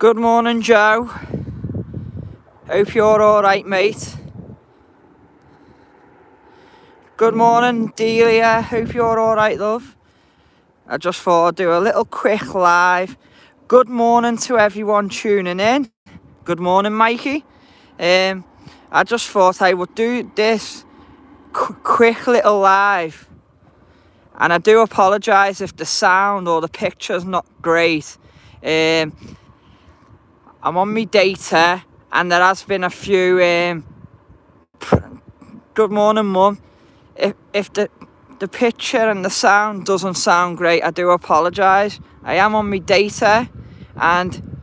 Good morning, Joe. Hope you're alright, mate. Good morning, Delia. Hope you're alright, love. I just thought I'd do a little quick live. Good morning to everyone tuning in. Good morning, Mikey. I just thought I would do this quick little live. And I do apologise if the sound or the picture's not great. I'm on my data and there has been a few good morning, mum. If the picture and the sound doesn't sound great, I do apologise. I am on my data, and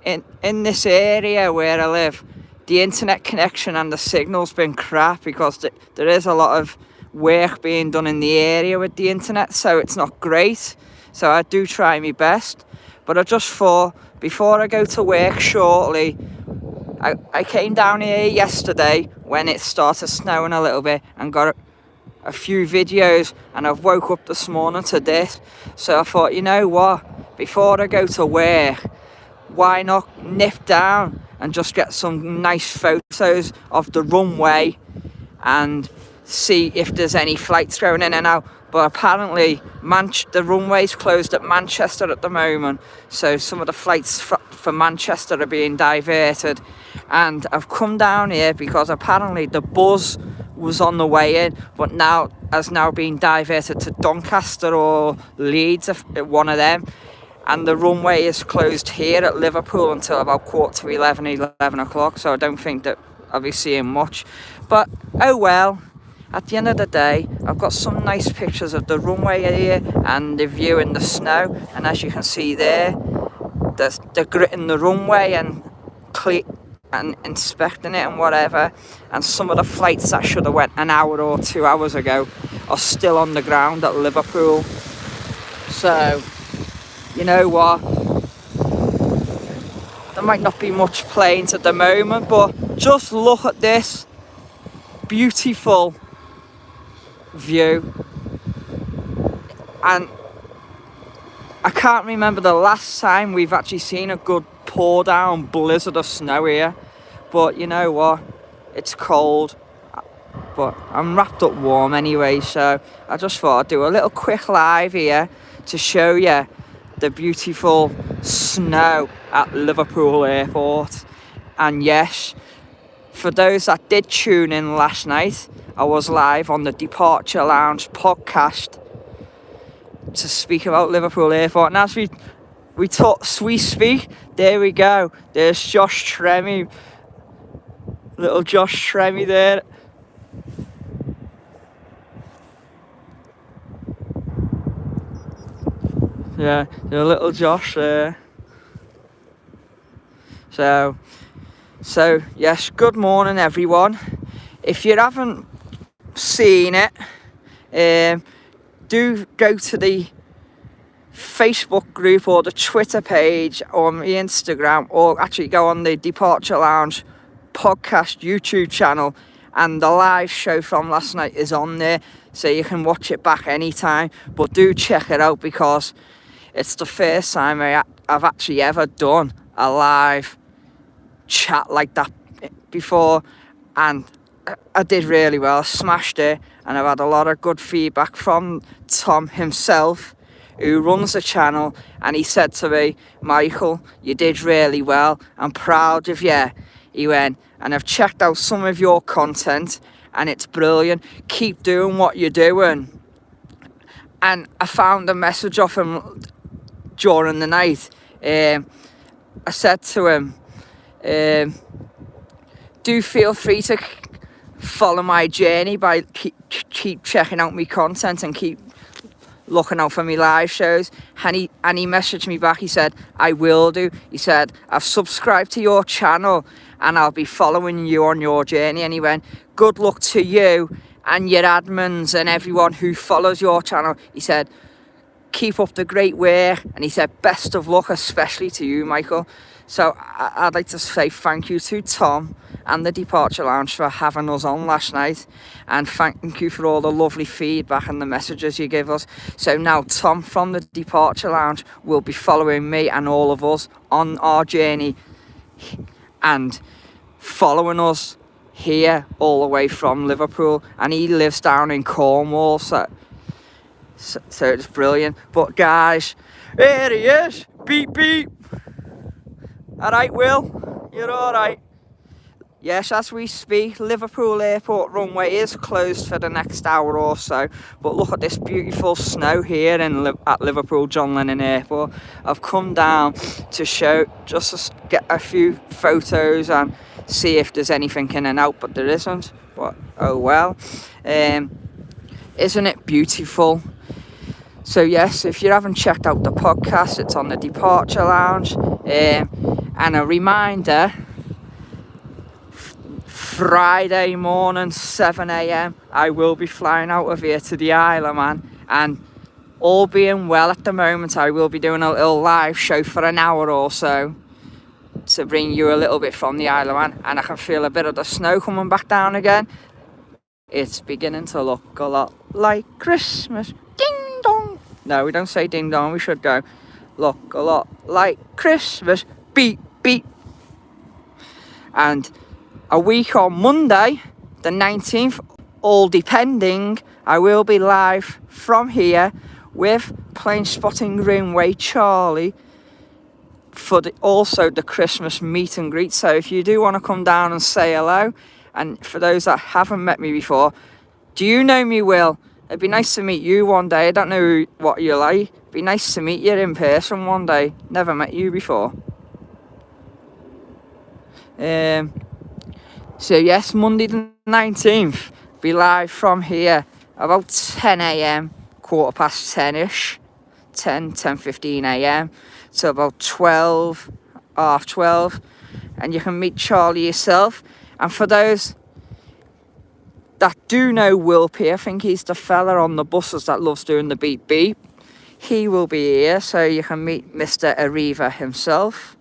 in this area where I live, the internet connection and the signal's been crap because there is a lot of work being done in the area with the internet, so it's not great. So I do try my best, but I just thought before I go to work shortly, I came down here yesterday when it started snowing a little bit and got a few videos, and I've woke up this morning to this. So I thought, you know what, before I go to work, why not nip down and just get some nice photos of the runway and see if there's any flights going in and out. But apparently the runway's closed at Manchester at the moment, so some of the flights for Manchester are being diverted. And I've come down here because apparently the buzz was on the way in, but has now been diverted to Doncaster or Leeds, one of them. And the runway is closed here at Liverpool until about 11 o'clock, so I don't think that I'll be seeing much. But oh well. At the end of the day, I've got some nice pictures of the runway here and the view in the snow. And as you can see there, they're gritting the runway and inspecting it and whatever. And some of the flights that should have went an hour or 2 hours ago are still on the ground at Liverpool. So, you know what? There might not be much planes at the moment, but just look at this beautiful view. And I can't remember the last time we've actually seen a good pour down blizzard of snow here, but you know what, it's cold, but I'm wrapped up warm anyway. So I just thought I'd do a little quick live here to show you the beautiful snow at Liverpool Airport. And yes, for those that did tune in last night, I was live on the Departure Lounge podcast to speak about Liverpool Airport. And as we speak, there we go. There's Josh Tremmy, little Josh Tremmy there. Yeah, the little Josh there. So yes, good morning everyone. If you haven't seen it, do go to the Facebook group or the Twitter page or the Instagram, or actually go on the Departure Lounge podcast YouTube channel, and the live show from last night is on there, so you can watch it back anytime. But do check it out because it's the first time I've actually ever done a live chat like that before, and I did really well. I smashed it, and I've had a lot of good feedback from Tom himself, who runs the channel, and he said to me, Michael, you did really well, I'm proud of you. He went, and I've checked out some of your content and it's brilliant, keep doing what you're doing. And I found a message off him during the night. I said to him, do feel free to follow my journey by keep checking out my content and keep looking out for me live shows. And he messaged me back. He said, I will do. He said, I've subscribed to your channel and I'll be following you on your journey. And he went, good luck to you and your admins and everyone who follows your channel. He said, keep up the great work. And he said, best of luck, especially to you, Michael. So I'd like to say thank you to Tom and the Departure Lounge for having us on last night, and thank you for all the lovely feedback and the messages you give us. So now Tom from the Departure Lounge will be following me and all of us on our journey and following us here all the way from Liverpool, and he lives down in Cornwall, so it's brilliant. But guys, here he is. Beep beep. Alright, Will, you're alright. Yes, as we speak, Liverpool Airport runway is closed for the next hour or so, but look at this beautiful snow here at Liverpool John Lennon Airport. I've come down to show, just to get a few photos and see if there's anything in and out, but there isn't. But oh well. Isn't it beautiful? So yes, if you haven't checked out the podcast, it's on the Departure Lounge. And a reminder, Friday morning 7 a.m. I will be flying out of here to the Isle of Man, and all being well at the moment I will be doing a little live show for an hour or so to bring you a little bit from the Isle of Man, and I can feel a bit of the snow coming back down again. It's beginning to look a lot like Christmas. Ding dong. No, we don't say ding dong, we should go look a lot like Christmas. Beep beep. And a week on Monday, the 19th, all depending, I will be live from here with Plane Spotting Greenway Charlie for also the Christmas meet and greet. So if you do want to come down and say hello, and for those that haven't met me before, do you know me, Will? It'd be nice to meet you one day. I don't know what you're like. It'd be nice to meet you in person one day. Never met you before. So yes, Monday the 19th, be live from here about 10 a.m, 10:15ish, 10:15 a.m, to about 12, half 12, and you can meet Charlie yourself. And for those that do know Will P, I think he's the fella on the buses that loves doing the beep beep. He will be here, so you can meet Mr. Arriva himself.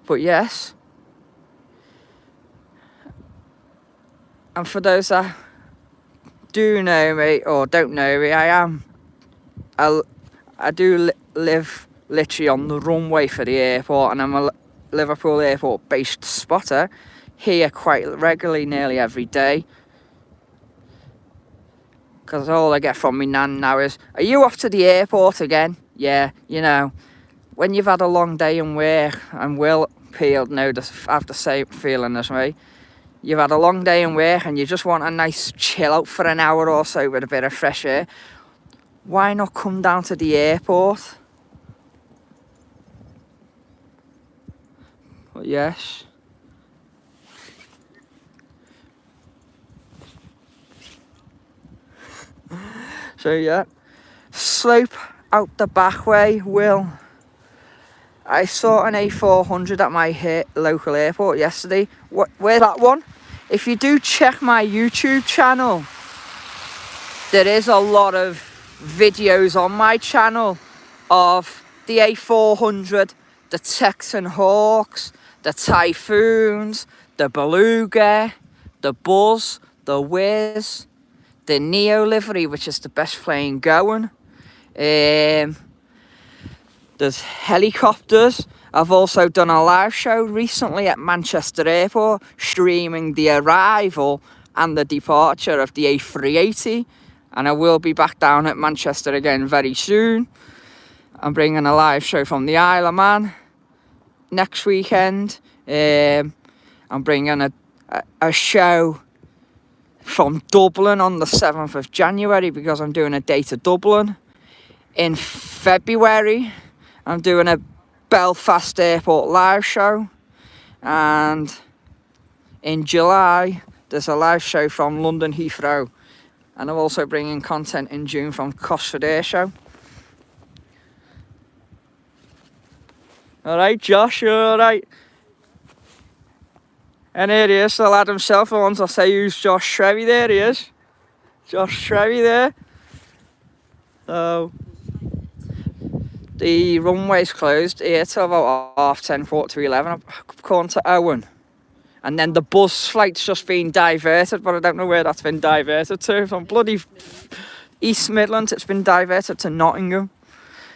But yes, and for those that do know me or don't know me, I do live literally on the runway for the airport, and I'm a Liverpool Airport based spotter here quite regularly, nearly every day, because all I get from me nan now is, are you off to the airport again? Yeah, you know, when you've had a long day in work, and Will Peel have the same feeling as me, you've had a long day in work and you just want a nice chill out for an hour or so with a bit of fresh air, why not come down to the airport? But yes, so yeah, slope out the back way, Will. I saw an A400 at my local airport yesterday. Where's that one? If you do check my YouTube channel, there is a lot of videos on my channel of the A400, the Texan Hawks, the Typhoons, the Beluga, the Buzz, the Whiz, the Neo livery, which is the best plane going. There's helicopters. I've also done a live show recently at Manchester Airport, streaming the arrival and the departure of the A380. And I will be back down at Manchester again very soon. I'm bringing a live show from the Isle of Man next weekend. I'm bringing a show from Dublin on the 7th of January because I'm doing a day to Dublin. In February, I'm doing a Belfast Airport live show, and in July there's a live show from London Heathrow, and I'm also bringing content in June from Cosford Air Show. Alright Josh, you alright? And here he is, the lad himself. For once I'll say who's Josh Trevy. There he is, Josh Trevy there. So The runway's closed here till about 10:30, 11, according to Owen. And then the bus flight's just been diverted, but I don't know where that's been diverted to. From bloody East Midlands, it's been diverted to Nottingham.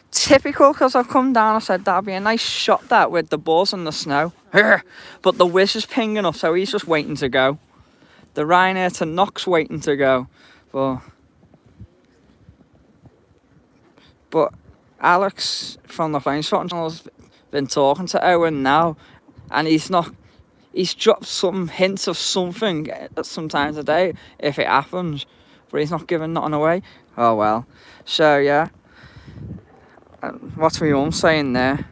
Typical, because I've come down, I said that'd be a nice shot that with the buzz and the snow. But the whiz is pinging up, so he's just waiting to go. The Ryanair to Knox waiting to go. But Alex from the Planes Spotting Channel has been talking to Owen now, and he's dropped some hints of something sometimes a day if it happens, but he's not giving nothing away. Oh well. So yeah. What's my mum saying there?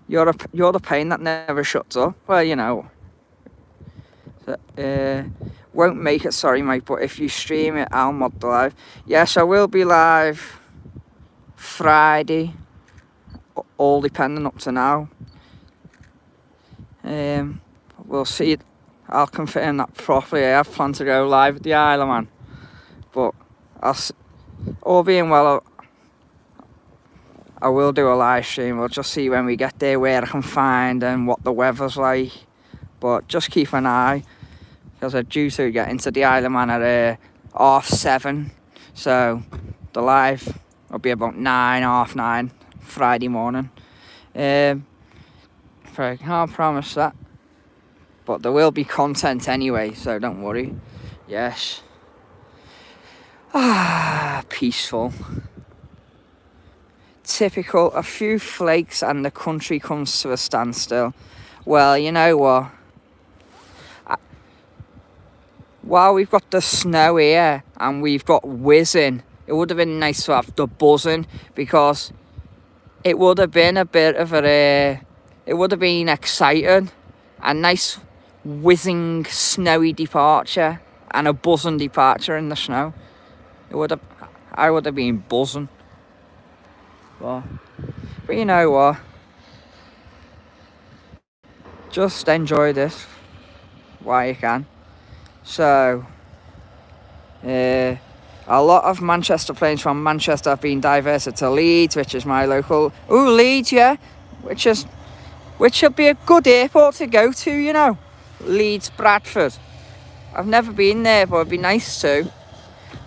You're the pain that never shuts up. Well, you know. Won't make it, sorry mate, but if you stream it, I'll mod the live. Yes, I will be live Friday, all depending up to now. We'll see. I'll confirm that properly. I have planned to go live at the Isle of Man, but all being well, I will do a live stream. We'll just see when we get there where I can find and what the weather's like. But just keep an eye, because I'm due to get into the Isle of Man at 7:30. So the live will be about 9:30 Friday morning. I can't promise that, but there will be content anyway, so don't worry. Yes. Peaceful. Typical, a few flakes and the country comes to a standstill. Well, you know what? While we've got the snow here and we've got whizzing, it would have been nice to have the buzzing, because it would have been a bit of it would have been exciting. A nice whizzing snowy departure and a buzzing departure in the snow. I would have been buzzing. But you know what? Just enjoy this while you can. So, a lot of Manchester planes from Manchester have been diverted to Leeds, which is my local. Ooh, Leeds, yeah, which would be a good airport to go to, you know. Leeds, Bradford. I've never been there, but it'd be nice to.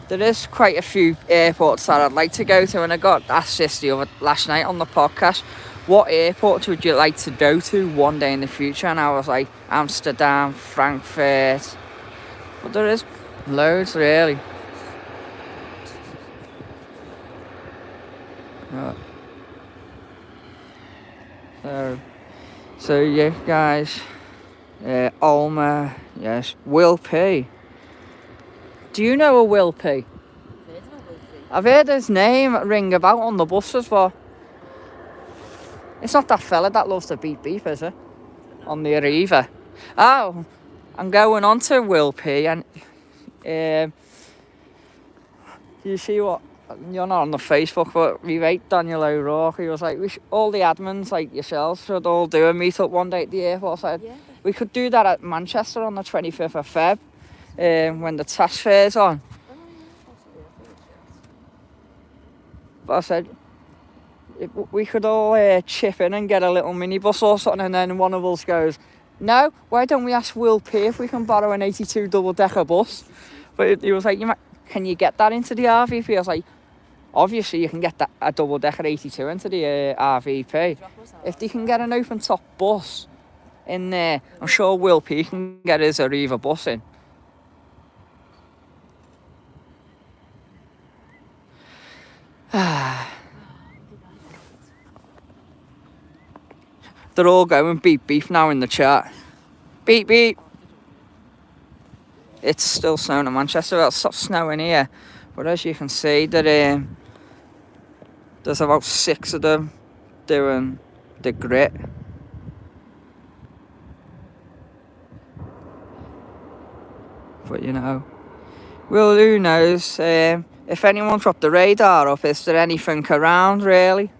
There is quite a few airports that I'd like to go to, and I got asked this last night on the podcast. What airports would you like to go to one day in the future? And I was like, Amsterdam, Frankfurt. But there is loads, really. So yeah, guys. Ulmer, yes. Will P. Do you know a Will P? I've heard his name ring about on the buses, but it's not that fella that loves to beep beep, is it? On the Arriva. Oh, I'm going on to Will P, and you see what? You're not on the Facebook, but we rate Daniel O'Rourke. He was like, all the admins like yourselves should all do a meet up one day at the airport. I said, yeah. We could do that at Manchester on the 25th of Feb. When the task fair's on. But I said, we could all chip in and get a little minibus or something, and then one of us goes, no, why don't we ask Will P if we can borrow an 82 double-decker bus? But he was like, can you get that into the RVP? I was like, obviously you can get a double-decker 82 into the RVP. If they can get an open-top bus in there, I'm sure Will P can get his Arriva bus in. They're all going beep beep now in the chat. Beep beep. It's still snowing in Manchester. Well, it stopped snowing here, but as you can see, there's about 6 of them doing the grit. But you know, well, who knows? If anyone dropped the radar up, is there anything around really?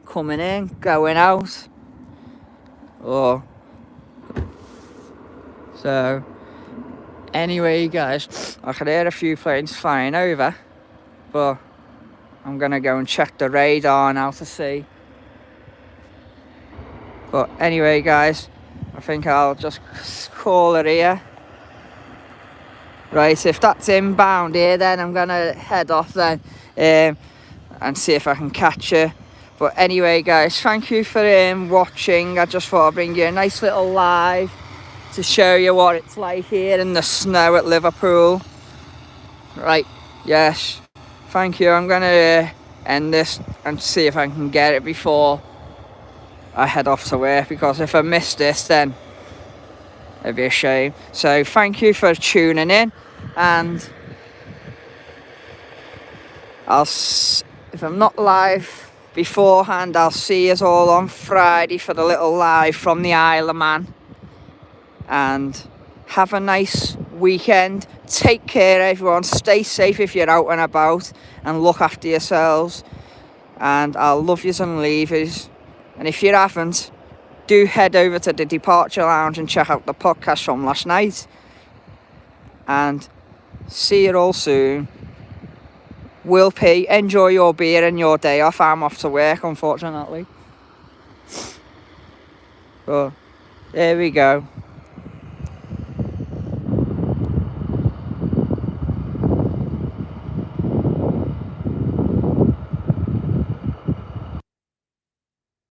Coming in, going out? Or so anyway, guys, I could hear a few planes flying over, but I'm gonna go and check the radar now to see. But anyway, guys, I think I'll just call it here. Right, if that's inbound here, then I'm gonna head off then and see if I can catch her. But anyway, guys, thank you for watching. I just thought I'd bring you a nice little live to show you what it's like here in the snow at Liverpool. Right, yes, thank you. I'm gonna end this and see if I can get it before I head off to work, because if I miss this, then it'd be a shame. So thank you for tuning in, and if I'm not live beforehand, I'll see you all on Friday for the little live from the Isle of Man. And have a nice weekend. Take care, everyone. Stay safe if you're out and about, and look after yourselves. And I'll love yous and leave yous. And if you haven't, do head over to the Departure Lounge and check out the podcast from last night. And see you all soon. Will P, enjoy your beer and your day off. I'm off to work, unfortunately. But there we go.